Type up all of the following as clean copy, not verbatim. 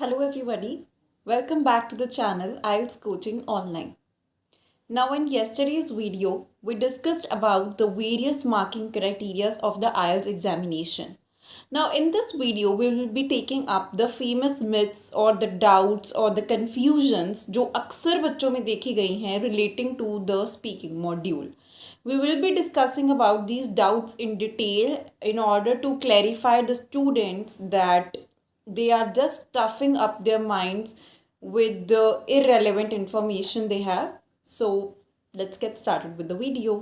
Hello everybody, welcome back to the channel IELTS Coaching Online. Now in yesterday's video, we discussed about the various marking criteria of the IELTS examination. Now in this video, we will be taking up the famous myths or the doubts or the confusions जो अक्सर बच्चों में देखी गई हैं relating to the speaking module. We will be discussing about these doubts in detail in order to clarify the students that they are just stuffing up their minds with the irrelevant information they have. So let's get started with the video.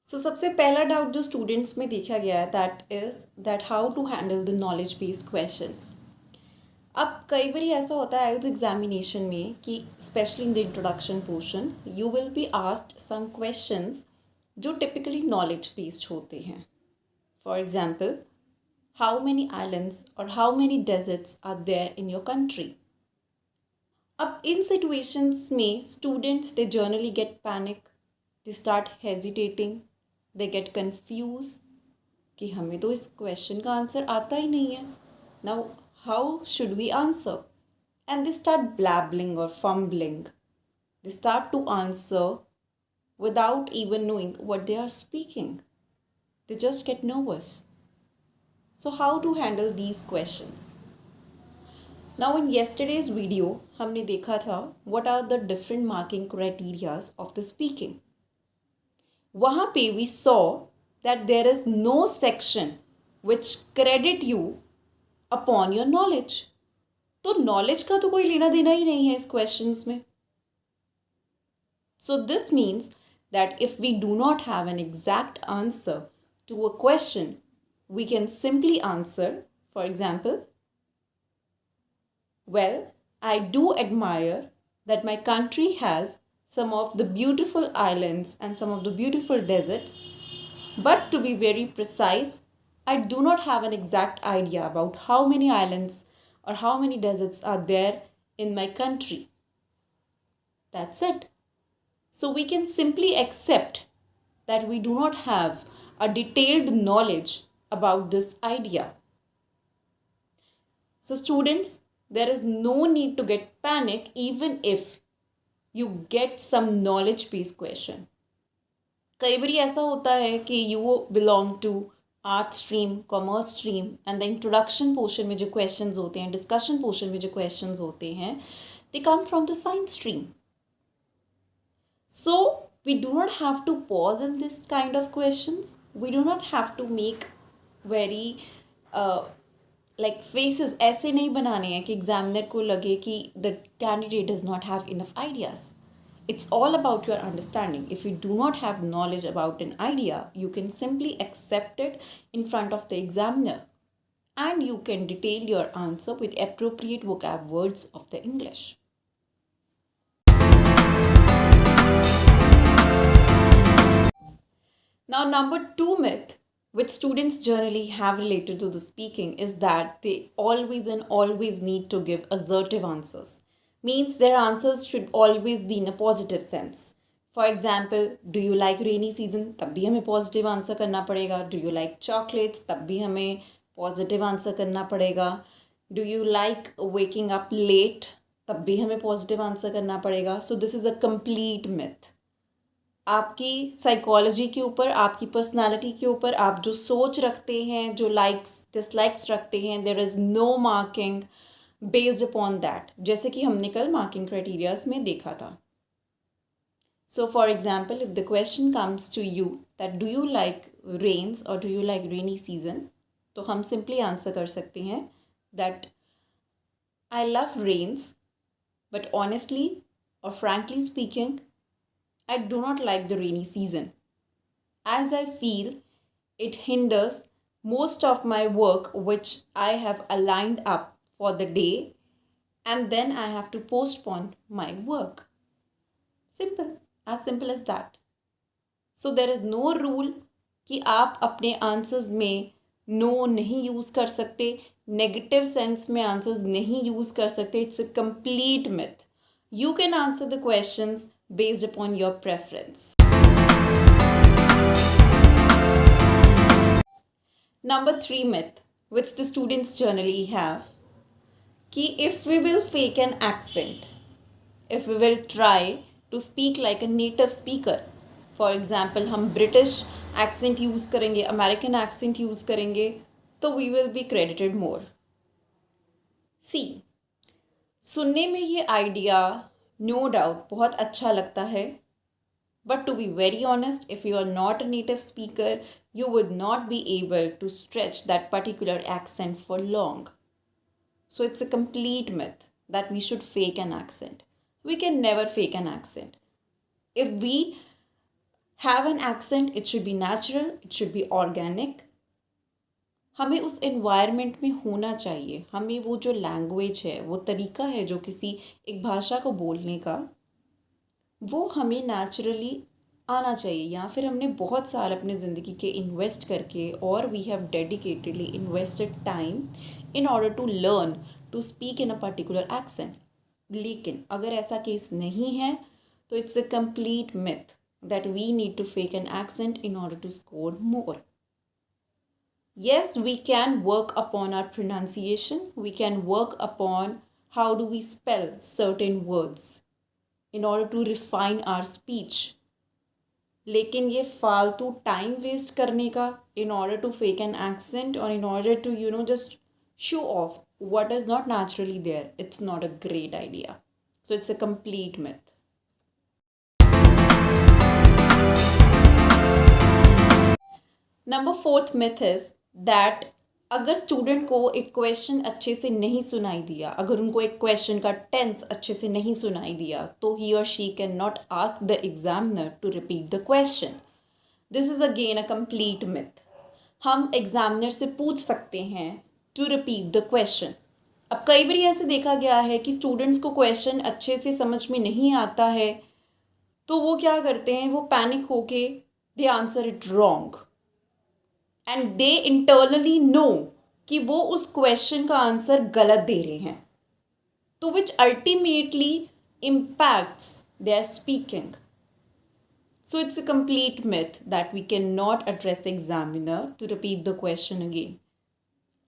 So सबसे पहला doubt जो students में देखा गया है that is that how to handle the knowledge based questions. अब कई बार ऐसा होता है आइल्स एग्जामिनेशन में कि specially in the introduction portion you will be asked some questions जो टिपिकली नॉलेज बेस्ड होते हैं. For example, how many islands or how many deserts are there in your country? अब इन situations में students they generally get panic, they start hesitating, they get confused कि हमें तो इस question का आंसर आता ही नहीं है. Now how should we answer? And they start blabbling or fumbling. They start to answer without even knowing what they are speaking. They just get nervous. So how to handle these questions? Now in yesterday's video, हमने देखा था what are the different marking criteria of the speaking. वहाँ पे we saw that there is no section which credit you upon your knowledge. तो knowledge का तो कोई लेना देना ही नहीं है इस questions में. So this means that if we do not have an exact answer to a question, we can simply answer, for example, well, I do admire that my country has some of the beautiful islands and some of the beautiful desert, but to be very precise, I do not have an exact idea about how many islands or how many deserts are there in my country. That's it. So we can simply accept that we do not have a detailed knowledge about this idea. So students, there is no need to get panic even if you get some knowledge based question. कई बार ऐसा होता है कि you belong to art stream, commerce stream and the introduction portion में जो questions होते हैं, discussion portion में जो questions होते हैं, they come from the science stream. So we do not have to pause in this kind of questions. We do not have to make very like faces. ऐसे नहीं बनाने हैं कि examiner को लगे कि the candidate does not have enough ideas. It's all about your understanding. If you do not have knowledge about an idea, you can simply accept it in front of the examiner and you can detail your answer with appropriate vocab words of the English. Now, number 2 myth which students generally have related to the speaking is that they always need to give assertive answers. Means their answers should always be in a positive sense. For example, do you like rainy season? तब भी हमें positive answer करना पड़ेगा. Do you like chocolates? तब भी हमें positive answer करना पड़ेगा. Do you like waking up late? तब भी हमें positive answer करना पड़ेगा. So this is a complete myth. आपकी साइकोलॉजी के ऊपर, आपकी पर्सनालिटी के ऊपर, आप जो सोच रखते हैं, जो लाइक्स डिसलाइक्स रखते हैं, there is no marking based upon that, जैसे कि हमने कल मार्किंग क्राइटेरियाज में देखा था. So for example, if the question comes to you that do you like rains और do you like rainy season, तो हम सिंपली आंसर कर सकते हैं that I love rains but honestly और frankly speaking I do not like the rainy season, as I feel it hinders most of my work which I have aligned up for the day and then I have to postpone my work. Simple as that. So there is no rule कि आप अपने answers में no नहीं use कर सकते, negative sense में answers नहीं use कर सकते. It's a complete myth. You can answer the questions based upon your preference. Number 3 myth, which the students generally have, कि if we will fake an accent, if we will try to speak like a native speaker, for example हम British accent use करेंगे, American accent use करेंगे, तो we will be credited more. See, सुनने में ये idea no doubt बहुत अच्छा लगता है, but to be very honest, if you are not a native speaker, you would not be able to stretch that particular accent for long. So it's a complete myth that we should fake an accent. We can never fake an accent. If we have an accent, it should be natural, it should be organic. हमें उस environment में होना चाहिए, हमें वो जो language है, वो तरीका है जो किसी एक भाषा को बोलने का, वो हमें नेचुरली आना चाहिए, या फिर हमने बहुत साल अपने ज़िंदगी के इन्वेस्ट करके और we have dedicatedly invested time in order to learn to speak in a particular accent. लेकिन अगर ऐसा केस नहीं है तो it's a complete myth that we need to fake an accent in order to score more. Yes, we can work upon our pronunciation. We can work upon how do we spell certain words in order to refine our speech. लेकिन ये फालतू time waste करने का in order to fake an accent or in order to just show off what is not naturally there, it's not a great idea. So it's a complete myth. Number 4th myth is that अगर student को एक question अच्छे से नहीं सुनाई दिया, अगर उनको एक क्वेश्चन का टेंस अच्छे से नहीं सुनाई दिया, तो ही और she can not ask the examiner to repeat the question. This is again a complete myth. हम एग्जामिनर से पूछ सकते हैं टू रिपीट द क्वेश्चन. अब कई बार ऐसे देखा गया है कि स्टूडेंट्स को क्वेश्चन अच्छे से समझ में नहीं आता है, तो वो क्या करते हैं, वो पैनिक होके they answer it wrong and they internally know कि वो उस क्वेश्चन का आंसर गलत दे रहे हैं, तो which ultimately impacts their speaking. So it's a complete myth that we cannot address the examiner to repeat the question again.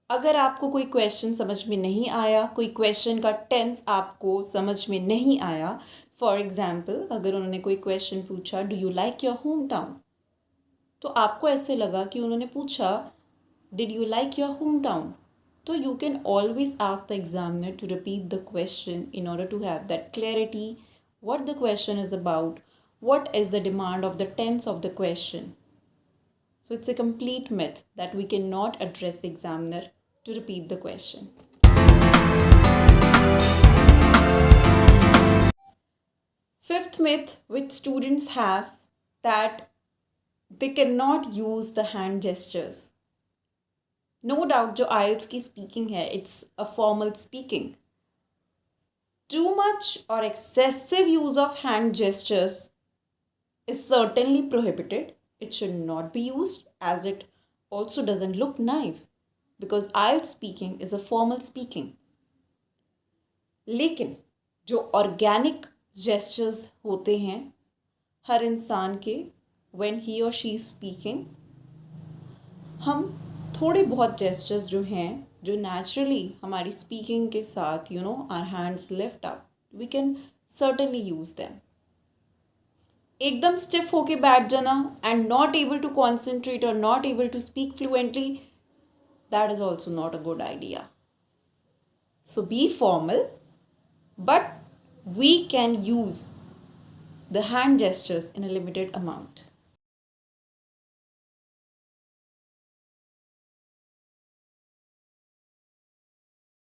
अगर आपको कोई क्वेश्चन समझ में नहीं आया, कोई क्वेश्चन का टेंस आपको समझ में नहीं आया, फॉर एग्जाम्पल अगर उन्होंने कोई क्वेश्चन पूछा, do you like your home town, तो आपको ऐसे लगा कि उन्होंने पूछा did you like your home town, तो you can always ask the examiner to repeat the question in order to have that clarity what the question is about, what is the demand of the tense of the question. So it's a complete myth that we cannot address the examiner to repeat the question. Fifth myth which students have, that they cannot use the hand gestures. No doubt जो IELTS की speaking है, it's a formal speaking. Too much or excessive use of hand gestures is certainly prohibited. It should not be used, as it also doesn't look nice, because IELTS speaking is a formal speaking. लेकिन जो organic gestures होते हैं हर इंसान के when he or she is speaking, हम थोड़े बहुत gestures जो हैं, जो naturally हमारी speaking के साथ our hands lift up, we can certainly use them. एकदम स्टिफ होके बैठ जाना and not able to concentrate और not able to speak fluently, that is also not a good idea. So be formal, but we can use the hand gestures in a limited amount.